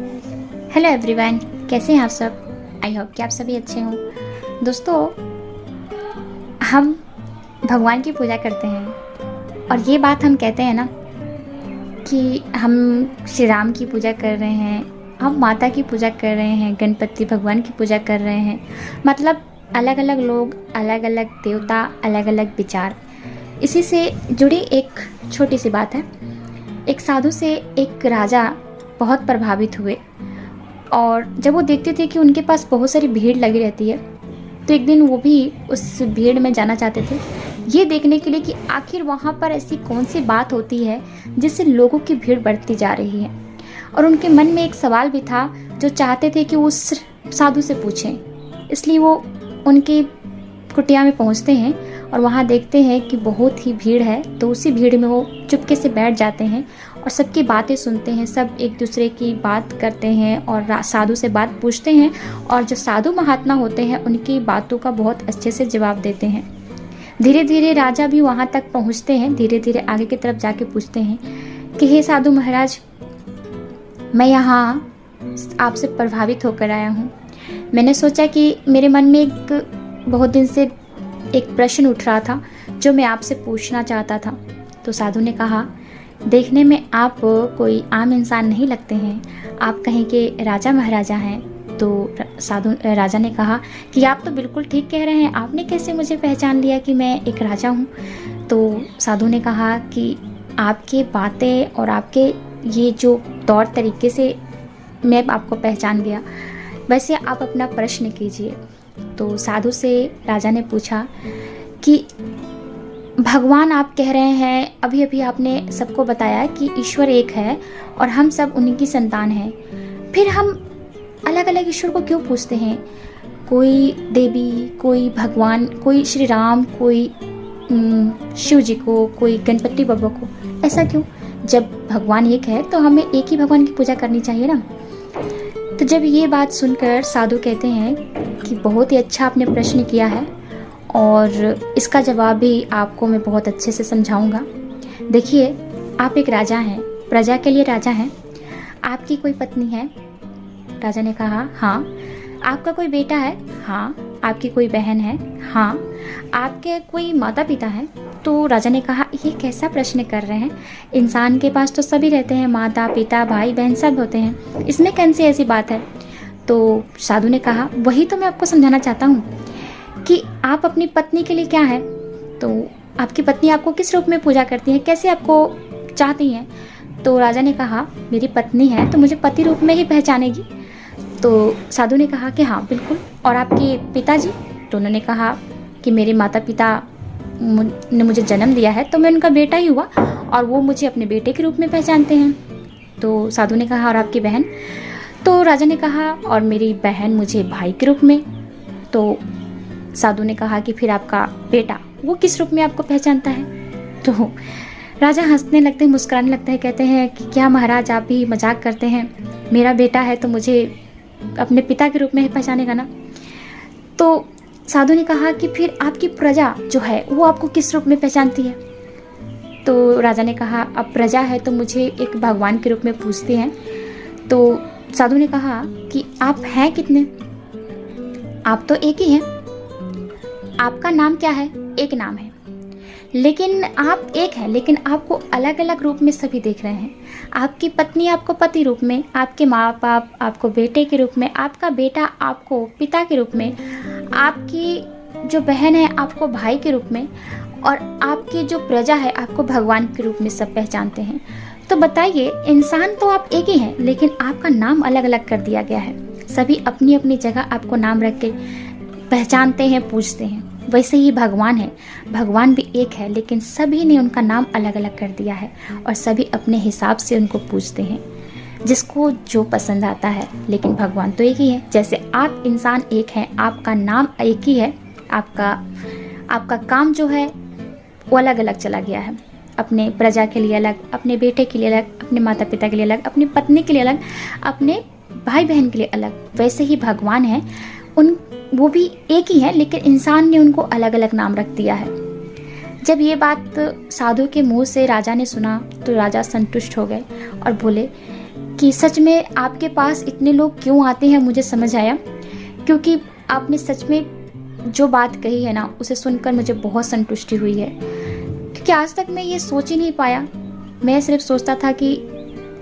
Hello everyone, कैसे हैं आप सब। आई होप कि आप सभी अच्छे हों। दोस्तों, हम भगवान की पूजा करते हैं और ये बात हम कहते हैं ना कि हम श्री राम की पूजा कर रहे हैं, हम माता की पूजा कर रहे हैं, गणपति भगवान की पूजा कर रहे हैं। मतलब अलग अलग लोग, अलग अलग देवता, अलग अलग विचार। इसी से जुड़ी एक छोटी सी बात है। एक साधु से एक राजा बहुत प्रभावित हुए और जब वो देखते थे कि उनके पास बहुत सारी भीड़ लगी रहती है, तो एक दिन वो भी उस भीड़ में जाना चाहते थे, ये देखने के लिए कि आखिर वहाँ पर ऐसी कौन सी बात होती है जिससे लोगों की भीड़ बढ़ती जा रही है। और उनके मन में एक सवाल भी था जो चाहते थे कि वो उस साधु से पूछें। इसलिए वो उनकी कुटिया में पहुँचते हैं और वहाँ देखते हैं कि बहुत ही भीड़ है, तो उसी भीड़ में वो चुपके से बैठ जाते हैं और सबकी बातें सुनते हैं। सब एक दूसरे की बात करते हैं और साधु से बात पूछते हैं, और जो साधु महात्मा होते हैं उनकी बातों का बहुत अच्छे से जवाब देते हैं। धीरे धीरे राजा भी वहाँ तक पहुँचते हैं। धीरे धीरे आगे की तरफ जाके पूछते हैं कि हे साधु महाराज, मैं यहाँ आपसे प्रभावित होकर आया हूँ। मैंने सोचा कि मेरे मन में एक बहुत दिन से एक प्रश्न उठ रहा था जो मैं आपसे पूछना चाहता था। तो साधु ने कहा, देखने में आप कोई आम इंसान नहीं लगते हैं, आप कहीं के राजा महाराजा हैं। तो राजा ने कहा कि आप तो बिल्कुल ठीक कह रहे हैं, आपने कैसे मुझे पहचान लिया कि मैं एक राजा हूँ। तो साधु ने कहा कि आपके बातें और आपके ये जो तौर तरीके से मैं आपको पहचान गया। वैसे आप अपना प्रश्न कीजिए। तो साधु से राजा ने पूछा कि भगवान आप कह रहे हैं, अभी अभी आपने सबको बताया कि ईश्वर एक है और हम सब उन्हीं की संतान हैं, फिर हम अलग अलग ईश्वर को क्यों पूछते हैं? कोई देवी, कोई भगवान, कोई श्री राम, कोई शिव जी को, कोई गणपति बाबा को, ऐसा क्यों? जब भगवान एक है तो हमें एक ही भगवान की पूजा करनी चाहिए ना। तो जब ये बात सुनकर साधु कहते हैं कि बहुत ही अच्छा आपने प्रश्न किया है और इसका जवाब भी आपको मैं बहुत अच्छे से समझाऊंगा। देखिए, आप एक राजा हैं, प्रजा के लिए राजा हैं। आपकी कोई पत्नी है? राजा ने कहा, हाँ। आपका कोई बेटा है? हाँ। आपकी कोई बहन है? हाँ। आपके कोई माता पिता हैं? तो राजा ने कहा, ये कैसा प्रश्न कर रहे हैं, इंसान के पास तो सभी रहते हैं, माता पिता भाई बहन सब होते हैं, इसमें कौन सी ऐसी बात है? तो साधु ने कहा, वही तो मैं आपको समझाना चाहता हूँ कि आप अपनी पत्नी के लिए क्या है। तो आपकी पत्नी आपको किस रूप में पूजा करती है, कैसे आपको चाहती हैं? तो राजा ने कहा, मेरी पत्नी है तो मुझे पति रूप में ही पहचानेगी। तो साधु ने कहा कि हाँ बिल्कुल। और आपके पिताजी? तो उन्होंने कहा कि मेरे माता पिता ने मुझे जन्म दिया है तो मैं उनका बेटा ही हुआ और वो मुझे अपने बेटे के रूप में पहचानते हैं। तो साधु ने कहा, और आपकी बहन? तो राजा ने कहा, और मेरी बहन मुझे भाई के रूप में। तो साधु ने कहा कि फिर आपका बेटा, वो किस रूप में आपको पहचानता है? तो राजा हंसने लगते हैं, मुस्कुराने लगते हैं, कहते हैं कि क्या महाराज, आप भी मजाक करते हैं, मेरा बेटा है तो मुझे अपने पिता के रूप में ही पहचानेगा ना। तो साधु ने कहा कि फिर आपकी प्रजा जो है वो आपको किस रूप में पहचानती है? तो राजा ने कहा, अब प्रजा है तो मुझे एक भगवान के रूप में पूछते हैं। तो साधु ने कहा कि आप हैं कितने? आप तो एक ही हैं। आपका नाम क्या है? एक नाम है। लेकिन आप एक हैं, लेकिन आपको अलग अलग रूप में सभी देख रहे हैं। आपकी पत्नी आपको पति रूप में, आपके माँ बाप आपको बेटे के रूप में, आपका बेटा आपको पिता के रूप में, आपकी जो बहन है आपको भाई के रूप में, और आपकी जो प्रजा है आपको भगवान के रूप में सब पहचानते हैं। तो बताइए, इंसान तो आप एक ही हैं, लेकिन आपका नाम अलग अलग कर दिया गया है। सभी अपनी अपनी जगह आपको नाम रख के पहचानते हैं, पूछते हैं। वैसे ही भगवान है, भगवान भी एक है, लेकिन सभी ने उनका नाम अलग अलग कर दिया है और सभी अपने हिसाब से उनको पूछते हैं, जिसको जो पसंद आता है। लेकिन भगवान तो एक ही है। जैसे आप इंसान एक हैं, आपका नाम एक ही है, आपका काम जो है वो अलग अलग चला गया है। अपने प्रजा के लिए अलग, अपने बेटे के लिए अलग, अपने माता पिता के लिए अलग, अपनी पत्नी के लिए अलग, अपने भाई बहन के लिए अलग। वैसे ही भगवान है, वो भी एक ही है, लेकिन इंसान ने उनको अलग अलग नाम रख दिया है। जब ये बात साधु के मुंह से राजा ने सुना तो राजा संतुष्ट हो गए और बोले कि सच में आपके पास इतने लोग क्यों आते हैं, मुझे समझ आया। क्योंकि आपने सच में जो बात कही है ना, उसे सुनकर मुझे बहुत संतुष्टि हुई है। क्योंकि आज तक मैं ये सोच ही नहीं पाया। मैं सिर्फ सोचता था कि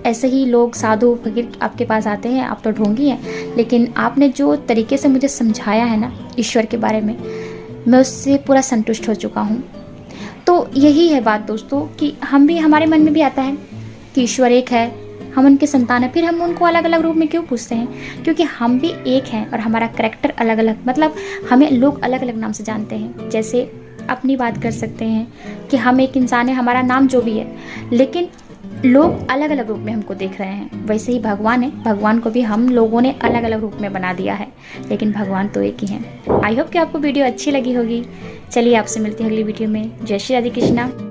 ऐसे ही लोग साधु फकीर आपके पास आते हैं, आप तो ढोंगी हैं। लेकिन आपने जो तरीके से मुझे समझाया है ना ईश्वर के बारे में, मैं उससे पूरा संतुष्ट हो चुका हूँ। तो यही है बात दोस्तों, कि हम भी, हमारे मन में भी आता है कि ईश्वर एक है, हम उनके संतान हैं, फिर हम उनको अलग अलग रूप में क्यों पूछते हैं? क्योंकि हम भी एक हैं और हमारा करैक्टर अलग अलग, मतलब हमें लोग अलग अलग नाम से जानते हैं। जैसे अपनी बात कर सकते हैं कि हम एक इंसान है, हमारा नाम जो भी है, लेकिन लोग अलग अलग रूप में हमको देख रहे हैं। वैसे ही भगवान है, भगवान को भी हम लोगों ने अलग अलग रूप में बना दिया है, लेकिन भगवान तो एक ही हैं। आई होप कि आपको वीडियो अच्छी लगी होगी। चलिए आपसे मिलती है अगली वीडियो में। जय श्री राधे कृष्णा।